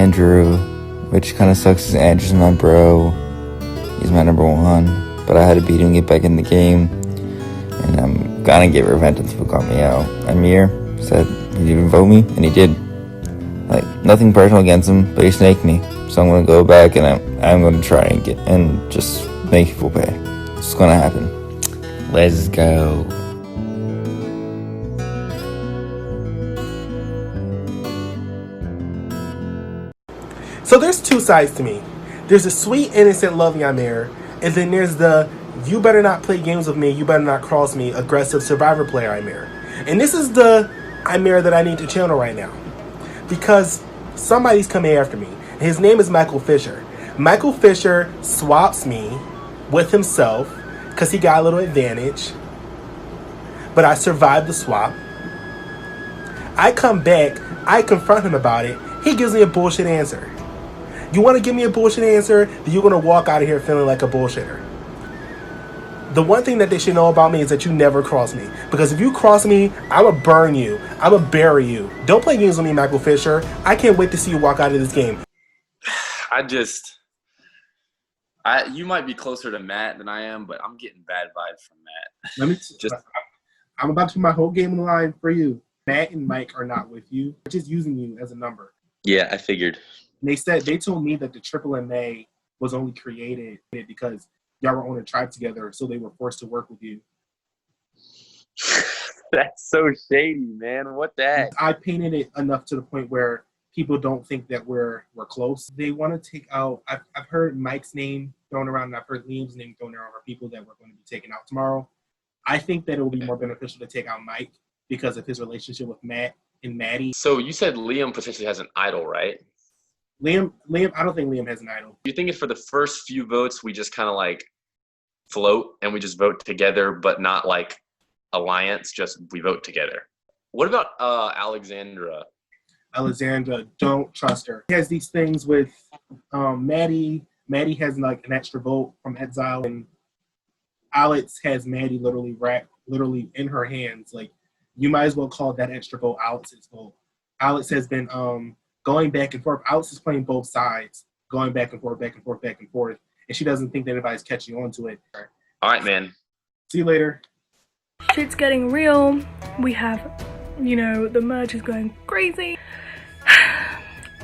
Andrew, which kind of sucks because Andrew's my bro. He's my number one, but I had to beat him to get back in the game, and I'm gonna get revenge on people called me out. Amir said he didn't vote me, and he did. Like, nothing personal against him, but he snaked me. So I'm gonna go back and I'm gonna try and just make people pay. It's gonna happen. Let's go. So there's two sides to me. There's a sweet, innocent, loving Amir, and then there's the you better not play games with me, you better not cross me, aggressive survivor player Amir. And this is the Amir that I need to channel right now. Because somebody's coming after me. His name is Michael Fisher. Michael Fisher swaps me with himself because he got a little advantage. But I survived the swap. I come back, I confront him about it. He gives me a bullshit answer. You want to give me a bullshit answer, then you're going to walk out of here feeling like a bullshitter. The one thing that they should know about me is that you never cross me. Because if you cross me, I'm going to burn you. I'm going to bury you. Don't play games with me, Michael Fisher. I can't wait to see you walk out of this game. You might be closer to Matt than I am, but I'm getting bad vibes from Matt. I'm about to put my whole game on the line for you. Matt and Mike are not with you. They're just using you as a number. Yeah, I figured. They told me that the Triple MA was only created because y'all were on a tribe together, so they were forced to work with you. That's so shady, man. What the heck? I painted it enough to the point where people don't think that we're close. They want to take out. I've heard Mike's name thrown around, and I've heard Liam's name thrown around for people that we're going to be taken out tomorrow. I think that it will be more beneficial to take out Mike because of his relationship with Matt and Maddie. So you said Liam potentially has an idol, right? Liam, I don't think Liam has an idol. You think if for the first few votes we just kind of like float and we just vote together, but not like alliance, just we vote together? What about Alexandra? Alexandra, don't trust her. He has these things with Maddie. Maddie has like an extra vote from Exile, and Alex has Maddie literally in her hands. Like, you might as well call that extra vote Alex's vote. Alex has been going back and forth. Alex is playing both sides, going back and forth, and she doesn't think that anybody's catching on to it. All right, man. See you later. Shit's getting real. We have, the merge is going crazy.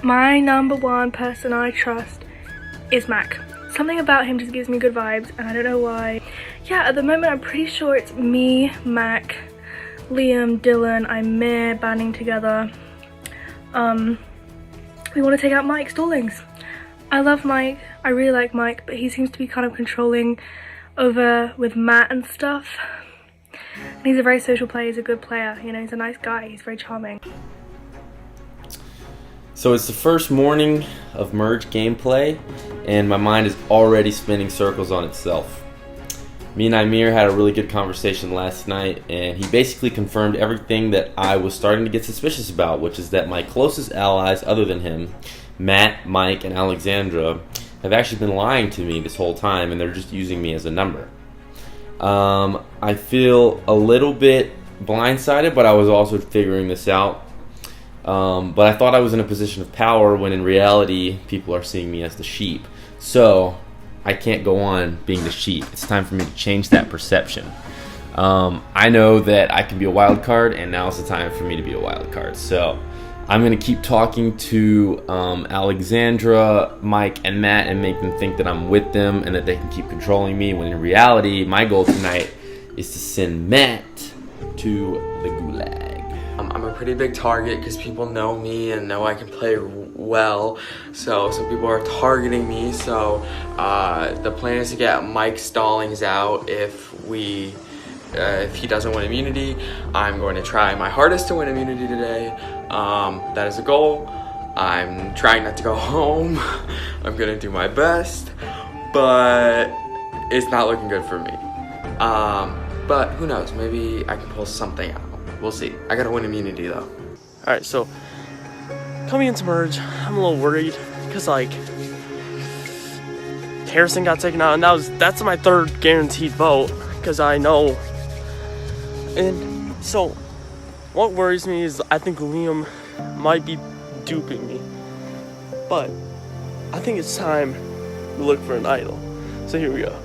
My number one person I trust is Mac. Something about him just gives me good vibes, and I don't know why. Yeah, at the moment I'm pretty sure it's me, Mac, Liam, Dylan, Amir banding together. We want to take out Mike Stallings. I love Mike, I really like Mike, but he seems to be kind of controlling over with Matt and stuff. And he's a very social player, he's a good player, he's a nice guy, he's very charming. So it's the first morning of merge gameplay, and my mind is already spinning circles on itself. Me and Amir had a really good conversation last night, and he basically confirmed everything that I was starting to get suspicious about, which is that my closest allies other than him, Matt, Mike, and Alexandra, have actually been lying to me this whole time, and they're just using me as a number. I feel a little bit blindsided, but I was also figuring this out. But I thought I was in a position of power when in reality people are seeing me as the sheep. So I can't go on being the sheep. It's time for me to change that perception. I know that I can be a wild card, and now's the time for me to be a wild card. So I'm going to keep talking to Alexandra, Mike, and Matt and make them think that I'm with them and that they can keep controlling me, when in reality my goal tonight is to send Matt to the Gulag. I'm a pretty big target because people know me and know I can play well, so some people are targeting me. So the plan is to get Mike Stallings out if he doesn't win immunity. I'm going to try my hardest to win immunity today. That is a goal. I'm trying not to go home. I'm gonna do my best, but it's not looking good for me. But who knows, maybe I can pull something out. We'll see. I gotta win immunity though. Alright, so coming into merge, I'm a little worried because Harrison got taken out, and that's my third guaranteed vote because I know. And so what worries me is I think Liam might be duping me. but I think it's time to look for an idol. So here we go.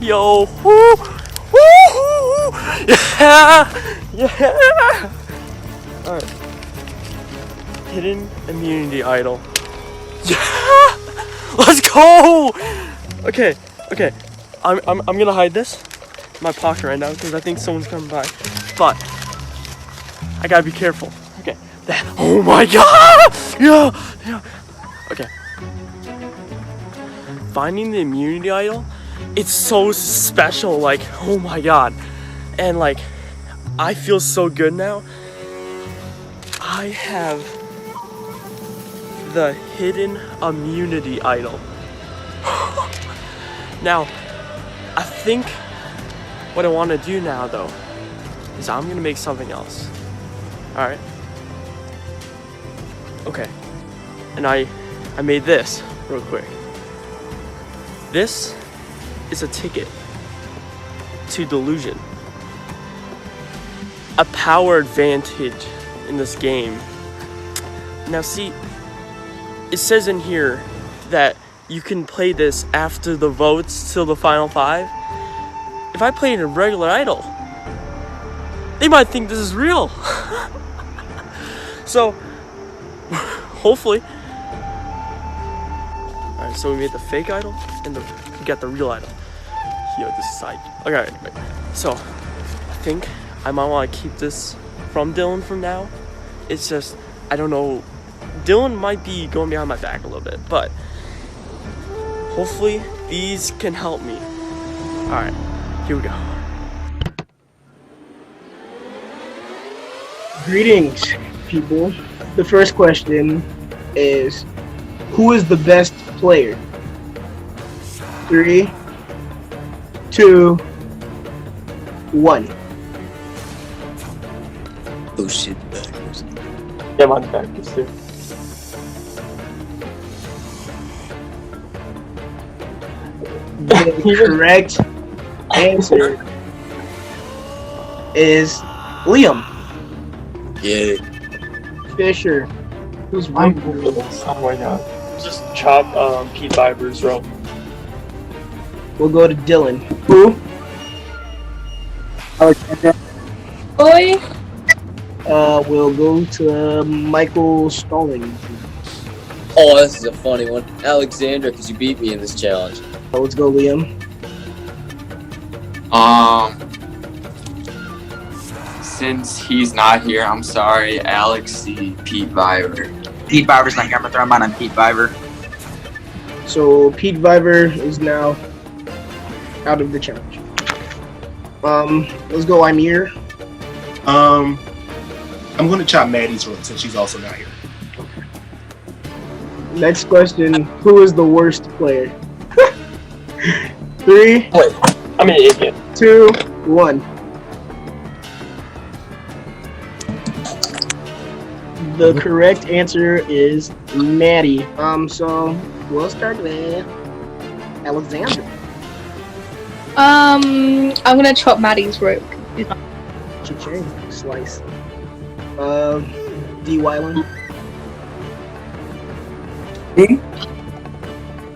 Yo. Woo! Woo! Yeah! Alright. Hidden immunity idol. Yeah! Let's go! Okay. I'm gonna hide this in my pocket right now because I think someone's coming by. But I gotta be careful. Okay. Oh my god! Yeah. Okay. Finding the immunity idol, it's so special, like, oh my god. And like, I feel so good now. I have the hidden immunity idol. Now, I think what I want to do now though is I'm gonna make something else. Alright. Okay. And I made this real quick. This is a ticket to delusion. A power advantage in this game. Now see, it says in here that you can play this after the votes till the final 5. If I play in a regular idol, they might think this is real. So, hopefully. Alright, so we made the fake idol and we got the real idol. Yo, this is side. Okay, so I think I might want to keep this from Dylan from now. It's just, I don't know. Dylan might be going behind my back a little bit, but hopefully these can help me. Alright, here we go. Greetings, people. The first question is, who is the best player? 3, 2, 1. Oh shit. Yeah, my back is too. The correct answer is Liam. Yeah. Fisher. Who's I'm right? over this. Oh my god. Just chop Pete Viber's rope. We'll go to Dylan. Who? Boy. We'll go to Michael Stalling. Oh, this is a funny one. Alexandra, because you beat me in this challenge. Let's go, Liam. Since he's not here, I'm sorry, Alex C. Pete Viver. Pete Viver's not here. I'm gonna throw mine on Pete Viver. So Pete Viver is now out of the challenge. Let's go, Amir. I'm going to chop Maddie's rope since she's also not here. Next question, who is the worst player? 3, Wait, I'm an idiot. 2, 1. The correct answer is Maddie. So we'll start with Alexandra. I'm gonna chop Maddie's rope. Cha-ching. Slice. D. Wyland. Me?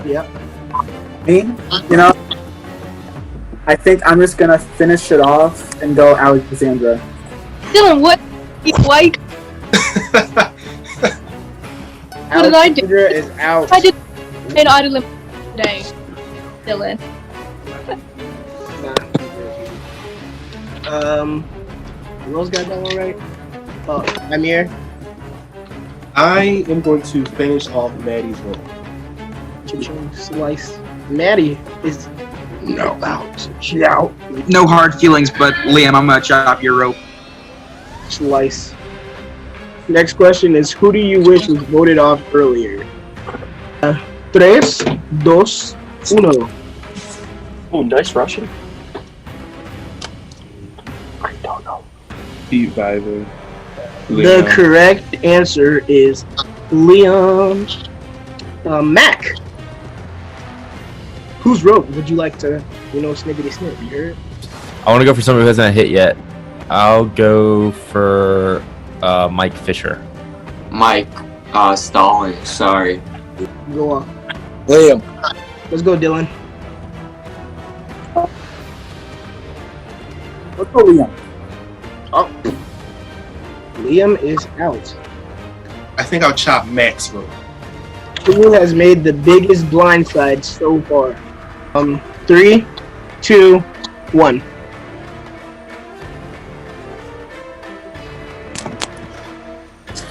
Yep. Me? You know, I think I'm just gonna finish it off and go Alexandra. Dylan, what? Why? What did I do? Alexandra is out. I did an idol today, Dylan. Rose got that one right. Oh, Amir. I am going to finish off Maddie's rope. Cha-ching. Slice. Maddie is no out. She's out. No hard feelings, but Liam, I'm gonna chop your rope. Slice. Next question is, who do you wish was voted off earlier? 3, 2, 1. Oh, nice Russian. I don't know. Pete Viver. The correct answer is Liam. Mac. Whose rope would you like to, snippety snip? You heard? I want to go for someone who hasn't hit yet. I'll go for Mike Fisher. Mike, Stalling, sorry. Go on. Liam. Let's go, Dylan. Let's go, Liam. Oh. Liam is out. I think I'll chop Mac's rope. Who has made the biggest blindside so far? 3, 2, 1.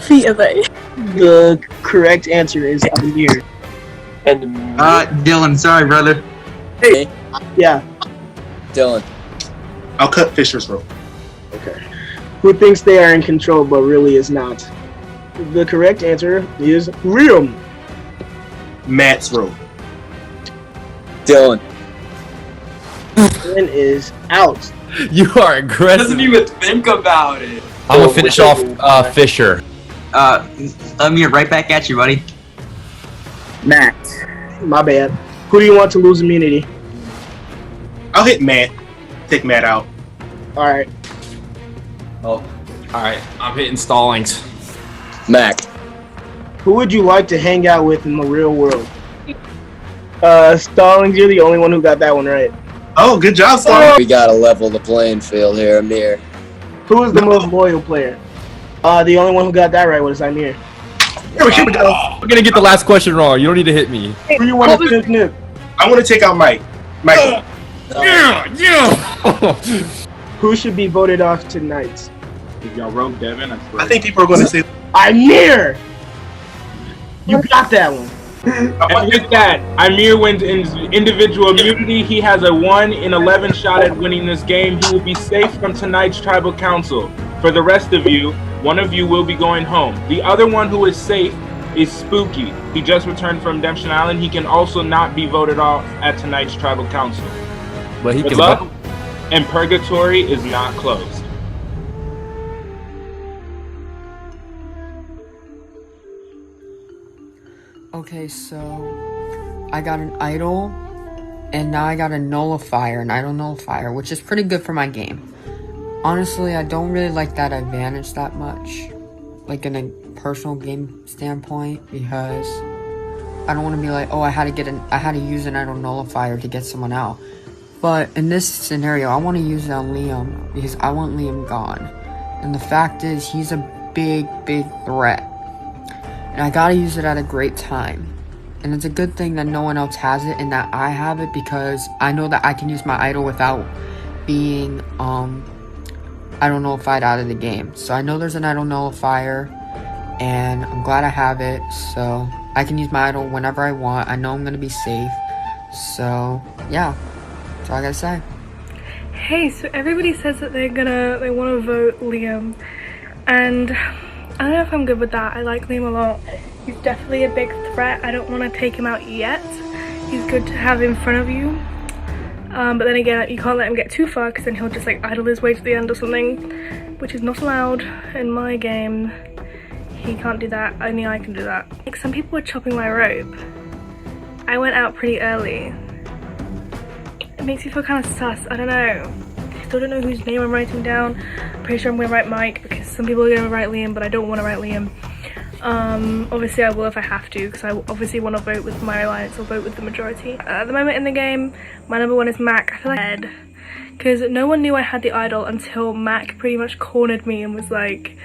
Feet of A. The correct answer is Amir. And Dylan, sorry, brother. Hey. Yeah. Dylan. I'll cut Fisher's rope. Okay. Who thinks they are in control but really is not? The correct answer is Liam. Matt's rope. Dylan. Dylan is out. You are aggressive. Doesn't even think about it. I'm gonna finish off Fisher. Amir, right back at you, buddy. Matt. My bad. Who do you want to lose immunity? I'll hit Matt. Take Matt out. Alright. Oh. Alright, I'm hitting Stallings. Mac. Who would you like to hang out with in the real world? Stallings, you're the only one who got that one right. Oh, good job, Stallings. We gotta level the playing field here, Amir. Who is the most loyal player? The only one who got that right was Amir. Here we go. We're gonna get the last question wrong. You don't need to hit me. Who do you want to snip? I want to take out Mike. Mike. Yeah. Who should be voted off tonight? If y'all wrote Devin, I think people are going to say Amir! You got that one. And with that, Amir wins individual immunity. He has a 1 in 11 shot at winning this game. He will be safe from tonight's tribal council. For the rest of you, one of you will be going home. The other one who is safe is Spooky. He just returned from Redemption Island. He can also not be voted off at tonight's tribal council. But he Good can luck. And Purgatory is not closed. Okay, so I got an idol, and now I got a nullifier, an idol nullifier, which is pretty good for my game. Honestly, I don't really like that advantage that much, like in a personal game standpoint, because I don't want to be like, oh, I had to use an idol nullifier to get someone out. But in this scenario, I want to use it on Liam because I want Liam gone. And the fact is, he's a big threat. And I gotta use it at a great time. And it's a good thing that no one else has it and that I have it, because I know that I can use my idol without being, idol nullified out of the game. So I know there's an idol nullifier, and I'm glad I have it, so I can use my idol whenever I want. I know I'm gonna be safe. So, yeah. That's all I gotta say. Hey, so everybody says that they want to vote Liam, and I don't know if I'm good with that. I like Liam a lot. He's definitely a big threat. I don't want to take him out yet. He's good to have in front of you. But then again, you can't let him get too far, because then he'll just like idle his way to the end or something, which is not allowed in my game. He can't do that. Only I can do that. Like, some people were chopping my rope. I went out pretty early. It makes me feel kind of sus. I don't know. I still don't know whose name I'm writing down. I'm pretty sure I'm gonna write Mike, because some people are gonna write Liam, but I don't want to write Liam. Obviously I will if I have to, because I obviously want to vote with my alliance or vote with the majority. At the moment in the game, my number 1 is Mac. I feel like I'm dead, because no one knew I had the idol until Mac pretty much cornered me and was like,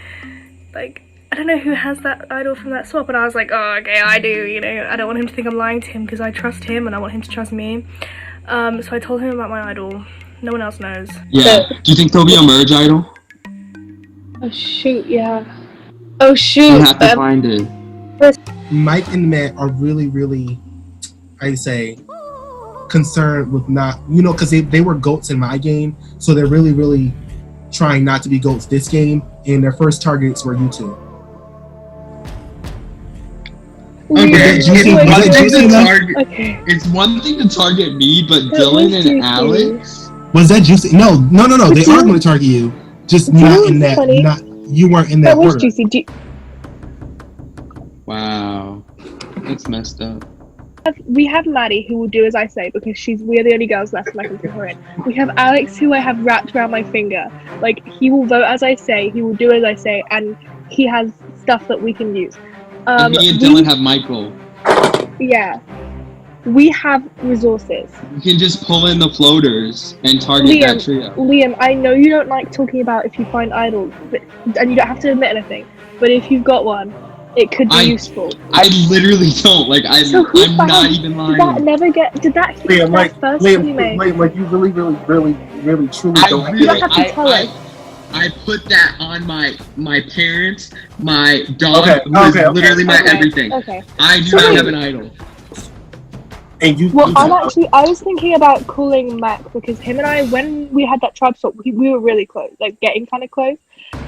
I don't know who has that idol from that swap, and I was like, oh, okay, I do, you know. I don't want him to think I'm lying to him, because I trust him and I want him to trust me. So I told him about my idol. No one else knows. Yeah. Do you think there'll be a merge idol? Oh shoot, yeah. Oh shoot. You have to find it. Mike and Matt are really, how you say, concerned with not, because they were GOATs in my game, so they're really, really trying not to be GOATs this game, and their first targets were you two. Okay, Okay. it's one thing to target me, but Dylan and Alex. Was that juicy? No. They are going to target you. Just not in that. Funny. You weren't in that That was order. juicy. Wow, that's messed up. We have Maddie, who will do as I say because we're the only girls left and I can put her in. We have Alex, who I have wrapped around my finger. Like, he will vote as I say, he will do as I say, and he has stuff that we can use. And me and Dylan have Michael. Yeah. We have resources. You can just pull in the floaters and target that trio. Liam, I know you don't like talking about if you find idols, and you don't have to admit anything, but if you've got one, it could be useful. I literally don't. Like, I'm not even lying. Did that hit Liam, that first one you made? Like, you really, really, really, really, truly don't. You don't have to tell us. I put that on my parents, my dog, who is literally my everything. Okay. I do not have an idol. And you. Well, I was thinking about calling Mac because him and I, when we had that tribe swap, we were really close, like getting kind of close.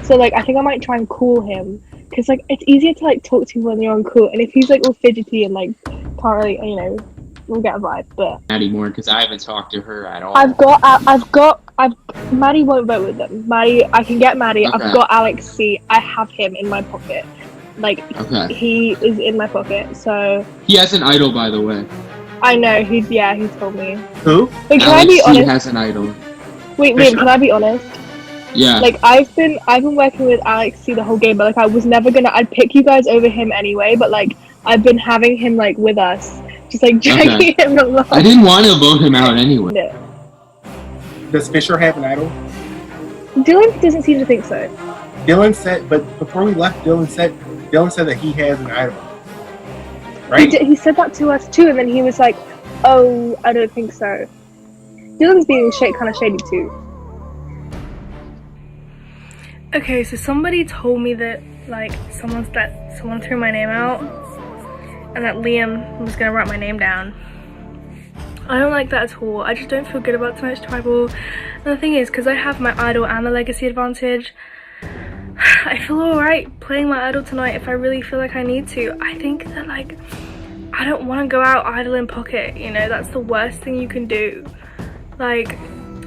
So like, I think I might try and call him because like it's easier to like talk to when you're on call, and if he's like all fidgety and like can't really, we'll get a vibe. But Maddie more because I haven't talked to her at all. Maddie won't vote with them. I can get Maddie. Okay. I've got Alex C. I have him in my pocket. Like, he is in my pocket. So he has an idol, by the way. I know. He told me. Who? Wait, can Alex I be C honest? has an idol. Wait, Liam, can I be honest? Yeah. Like, I've been working with Alex C the whole game, but like I was never I'd pick you guys over him anyway. But like I've been having him like with us, just like dragging him along. I didn't want to vote him out anyway. No. Does Fisher have an idol? Dylan doesn't seem to think so. Dylan said, but before we left, Dylan said that he has an idol. Right? He said that to us too, and then he was like, "Oh, I don't think so." Dylan's being kind of shady too. Okay, so somebody told me that like someone threw my name out, and that Liam was gonna write my name down. I don't like that at all. I just don't feel good about tonight's tribal. And the thing is, because I have my idol and the legacy advantage, I feel alright playing my idol tonight if I really feel like I need to. I think that like, I don't want to go out idle in pocket, that's the worst thing you can do. Like,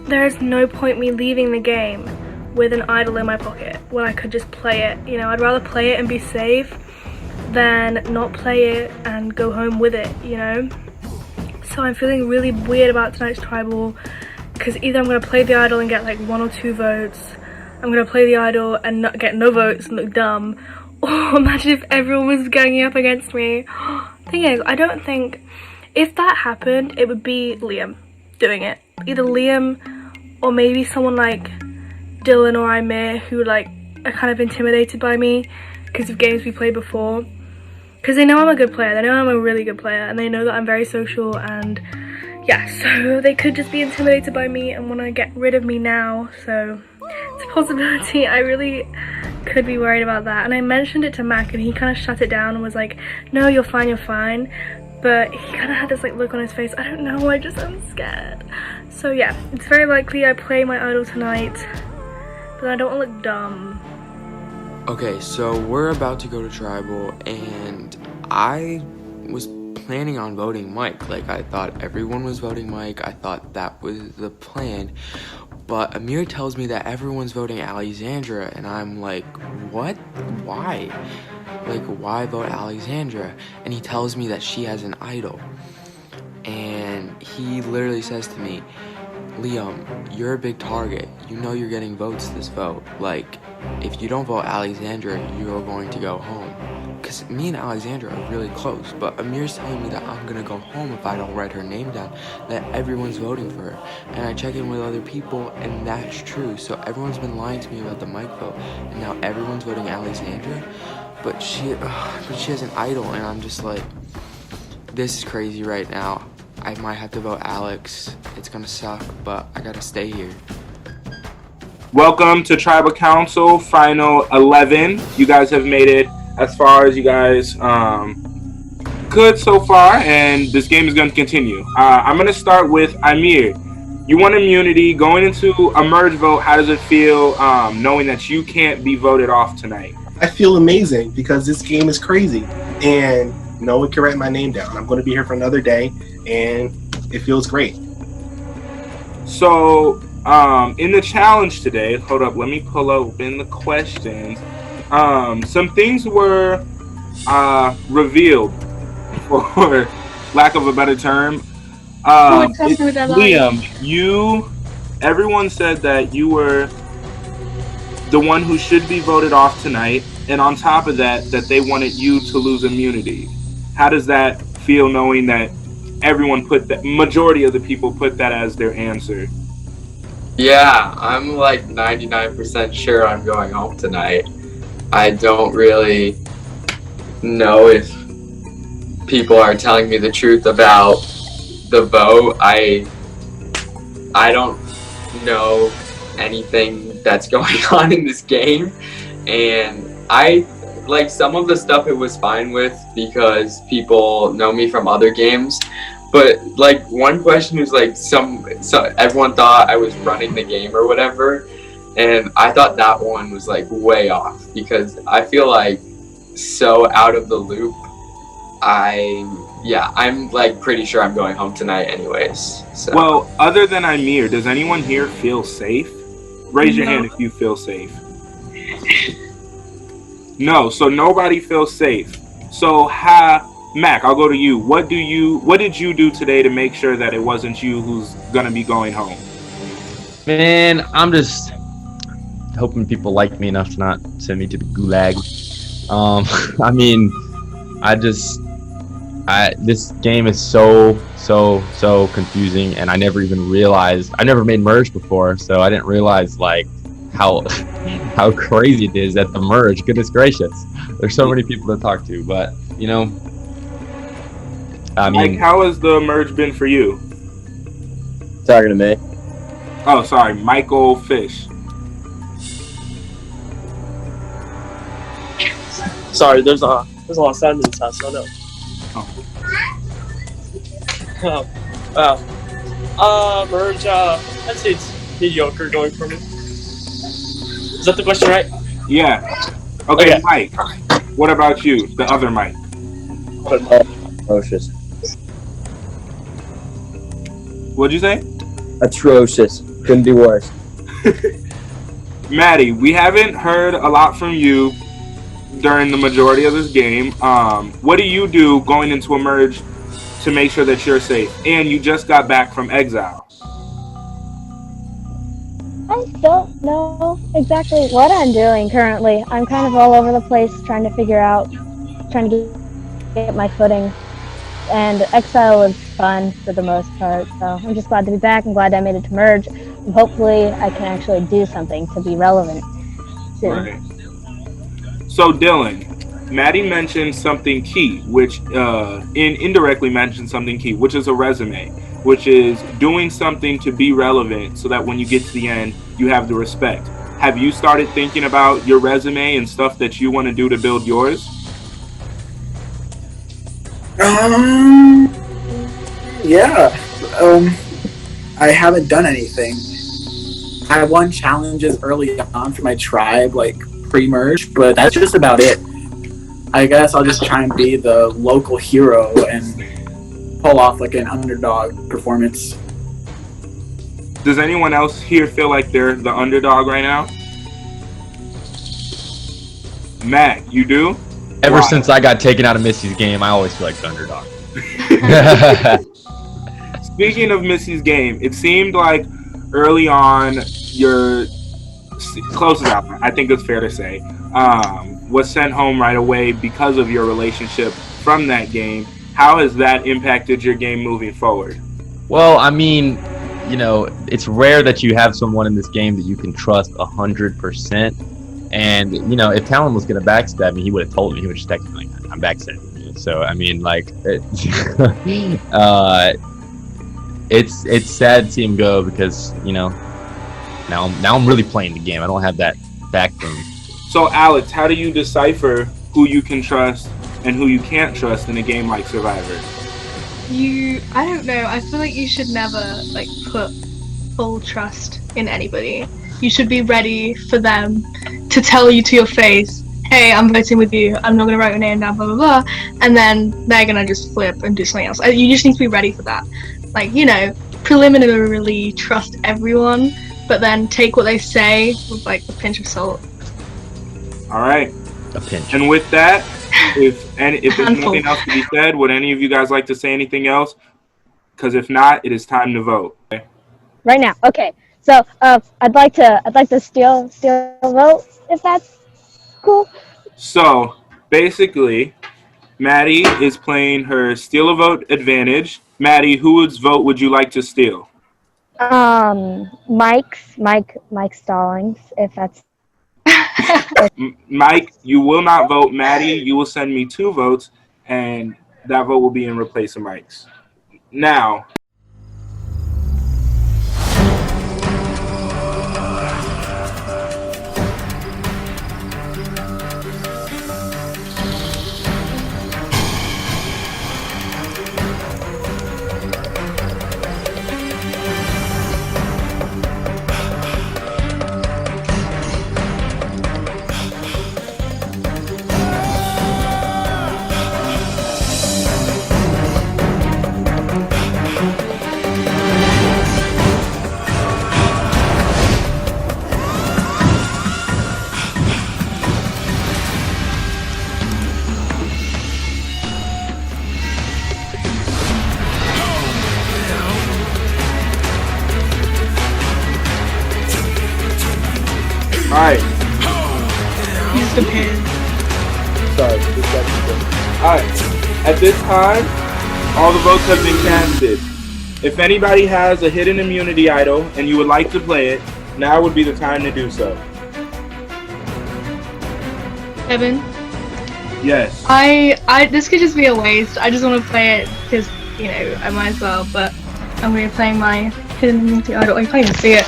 there is no point me leaving the game with an idol in my pocket when I could just play it. I'd rather play it and be safe than not play it and go home with it, So I'm feeling really weird about tonight's tribal because either I'm going to play the idol and get like 1 or 2 votes, I'm going to play the idol and not get no votes and look dumb, or imagine if everyone was ganging up against me. Thing is, I don't think, if that happened, it would be Liam doing it. Either Liam or maybe someone like Dylan or Amir who like are kind of intimidated by me because of games we played before. Because they know I'm a good player, they know I'm a really good player, and they know that I'm very social, and yeah, so they could just be intimidated by me and want to get rid of me now, so it's a possibility. I really could be worried about that, and I mentioned it to Mac, and he kind of shut it down and was like, no, you're fine, but he kind of had this like look on his face, I don't know, I'm scared. So yeah, it's very likely I play my idol tonight, but I don't want to look dumb. Okay, so we're about to go to tribal, and I was planning on voting Mike. Like, I thought everyone was voting Mike. I thought that was the plan. But Amir tells me that everyone's voting Alexandra, and I'm like, what? Why? Like, why vote Alexandra? And he tells me that she has an idol. And he literally says to me, Liam, you're a big target. You know you're getting votes this vote. Like, if you don't vote Alexandra, you're going to go home. Because me and Alexandra are really close, but Amir's telling me that I'm going to go home if I don't write her name down, that everyone's voting for her. And I check in with other people, and that's true. So everyone's been lying to me about the Mike vote, and now everyone's voting Alexandra, but she has an idol, and I'm just like, this is crazy right now. I might have to vote Alex. It's gonna suck, but I gotta stay here. Welcome to Tribal Council Final 11. You guys have made it as far as you guys good so far, and this game is going to continue. I'm going to start with Amir. You won immunity. Going into a merge vote, how does it feel knowing that you can't be voted off tonight? I feel amazing because this game is crazy, and no one can write my name down. I'm going to be here for another day, and it feels great. So, in the challenge today, hold up, let me pull open the questions. Some things were revealed, for lack of a better term. Liam, everyone said that you were the one who should be voted off tonight, and on top of that, that they wanted you to lose immunity. How does that feel knowing that everyone majority of the people put that as their answer? Yeah, I'm like 99% sure I'm going home tonight. I don't really know if people are telling me the truth about the vote. I don't know anything that's going on in this game, and I like some of the stuff it was fine with because people know me from other games, but like one question was like so everyone thought I was running the game or whatever, and I thought that one was like way off because I feel like so out of the loop. I'm like pretty sure I'm going home tonight anyways. So. Well, other than Amir, does anyone here feel safe? Raise your hand if you feel safe. No, so nobody feels safe. So Mac, I'll go to you. What did you do today to make sure that it wasn't you who's gonna be going home? Man, I'm just hoping people like me enough to not send me to the Gulag. I mean, this game is so confusing, and I never even realized. I never made merge before, so I didn't realize like how crazy it is at the merge. Goodness gracious, there's so many people to talk to, but you know, I mean, Mike, how has the merge been for you? Talking to me. Oh, sorry, Michael Fish. Sorry, there's a lot of sound in this house, so no. Merge, I'd say it's mediocre going for me. Is that the question, right? Yeah. Okay, Mike. What about you, the other Mike? Atrocious. What'd you say? Atrocious. Couldn't be worse. Maddie, we haven't heard a lot from you during the majority of this game. What do you do going into a merge to make sure that you're safe? And you just got back from exile. I don't know exactly what I'm doing currently. I'm kind of all over the place trying to get my footing. And exile was fun for the most part, so I'm just glad to be back. I'm glad I made it to merge. And hopefully I can actually do something to be relevant soon. Right. So Dylan, Maddie mentioned something key, which indirectly mentioned something key, which is a resume, which is doing something to be relevant so that when you get to the end, you have the respect. Have you started thinking about your resume and stuff that you want to do to build yours? Yeah. I haven't done anything. I won challenges early on for my tribe, like pre-merge, but that's just about it. I guess I'll just try and be the local hero and pull off like an underdog performance. Does anyone else here feel like they're the underdog right now? Matt, you do? Ever since I got taken out of Missy's game, I always feel like the underdog. Speaking of Missy's game, it seemed like early on your closest ally, I think it's fair to say, was sent home right away because of your relationship from that game. How has that impacted your game moving forward? Well, I mean, you know, it's rare that you have someone in this game that you can trust 100%. And, you know, if Talon was going to backstab me, he would have told me. He would just text me, like, I'm backstabbing you. So, I mean, like, it's sad to see him go because, you know, now I'm really playing the game. I don't have that back thing. So, Alex, how do you decipher who you can trust and who you can't trust in a game like Survivor? I don't know, I feel like you should never, like, put full trust in anybody. You should be ready for them to tell you to your face, hey, I'm voting with you, I'm not gonna write your name down, blah blah blah, and then they're gonna just flip and do something else. You just need to be ready for that. Like, you know, preliminarily trust everyone, but then take what they say with, like, a pinch of salt. All right. A pinch. And with that, if there's nothing else to be said, would any of you guys like to say anything else? Because if not, it is time to vote. Okay? Right now. Okay. So I'd like to steal a vote if that's cool. So basically, Maddie is playing her steal a vote advantage. Maddie, whose vote would you like to steal? Mike Stallings, if that's. Mike, you will not vote. Maddie, you will send me 2 votes, and that vote will be in replace of Mike's. Now. Alright. Use the pin. Sorry, alright. At this time, all the votes have been casted. If anybody has a hidden immunity idol and you would like to play it, now would be the time to do so. Evan? Yes. This could just be a waste. I just want to play it because, you know, I might as well, but I'm going to be playing my hidden immunity idol. I can't even see it.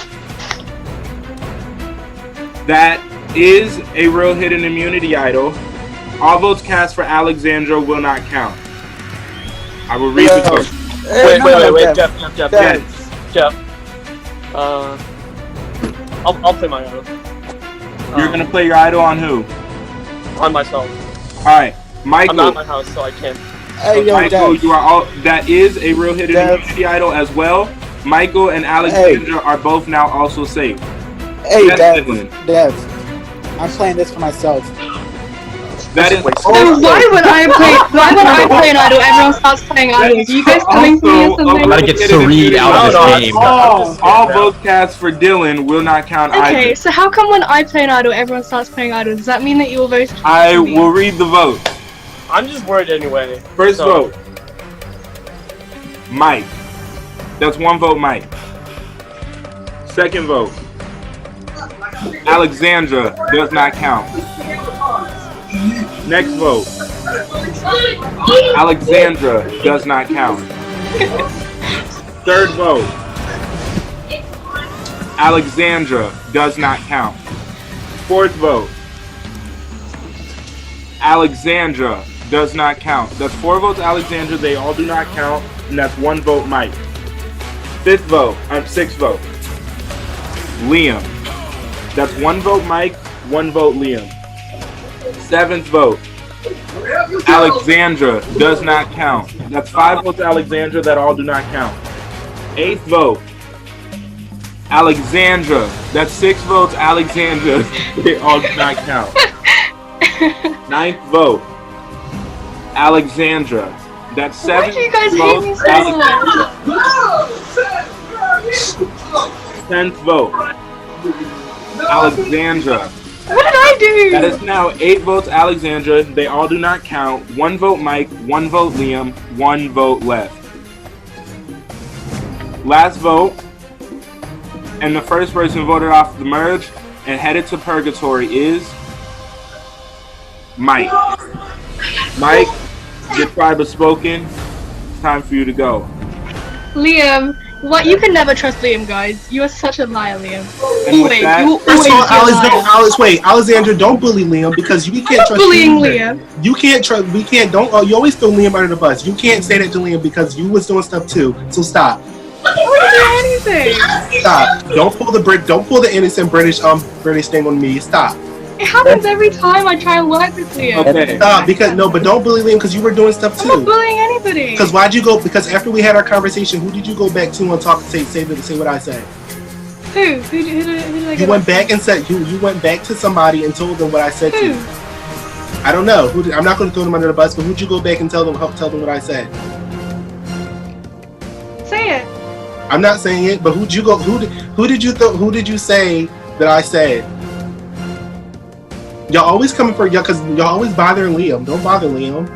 That is a real hidden immunity idol. All votes cast for Alexandra will not count. I will read the vote. Wait, Jeff. I'll play my idol. You're gonna play your idol on who? On myself. Alright, Michael. I'm not in my house, so I can't. Hey, yo, Michael, Dev. you are all. That is a real hidden immunity idol as well. Michael and Alexandra are both now also safe. Hey, Yes, Dev, I'm playing this for myself. That is. So why would I play an idol? Everyone starts playing idols. Are you guys coming for me or something? Gotta get Sareed out of this game. All votes cast for Dylan will not count either. Okay, so how come when I play an idol, everyone starts playing idols? Does that mean that you will vote? I will read the vote. I'm just worried anyway. First vote, Mike. That's 1 vote, Mike. Second vote, Alexandra does not count. Next vote, Alexandra does not count. Third vote, Alexandra does not count. Fourth vote, Alexandra does not count. That's 4 votes Alexandra, they all do not count, and that's 1 vote Mike. Sixth vote, Liam. That's 1 vote Mike, 1 vote Liam. 7th vote, Alexandra does not count. That's 5 votes Alexandra that all do not count. 8th vote, Alexandra. That's 6 votes Alexandra. They all do not count. 9th vote, Alexandra. That's 7 Why do you guys hate me votes so Alexandra. 10th vote, Alexandra. What did I do? That is now 8 votes Alexandra. They all do not count. 1 vote Mike, 1 vote Liam, 1 vote left. Last vote, and the first person voted off the merge and headed to Purgatory is Mike. Mike, your tribe has spoken. It's time for you to go. Liam, What? You can never trust Liam, guys. You are such a liar, Liam. And with Always. that- You First of all, always be a liar. Alexandra, don't bully Liam because we can't I'm not trust bullying you either. Liam. You can't trust. We can't. Don't. You always throw Liam under the bus. You can't say that to Liam because you was doing stuff too. So stop. I didn't do anything. Stop. Don't pull the innocent British thing on me. Stop. It happens every time I try and work with Liam. Okay. Stop. But don't bully Liam because you were doing stuff I'm too. not bullying anybody. Because why'd you go? Because after we had our conversation, who did you go back to and talk? Say what I said. Who? Who did I You go went back back and said you went back to somebody and told them what I said to you. Who? I don't know. I'm not going to throw them under the bus, but who'd you go back and tell them what I said? Say it. I'm not saying it, but who did you say that I said? Y'all always coming for y'all because y'all always bothering Liam. Don't bother Liam.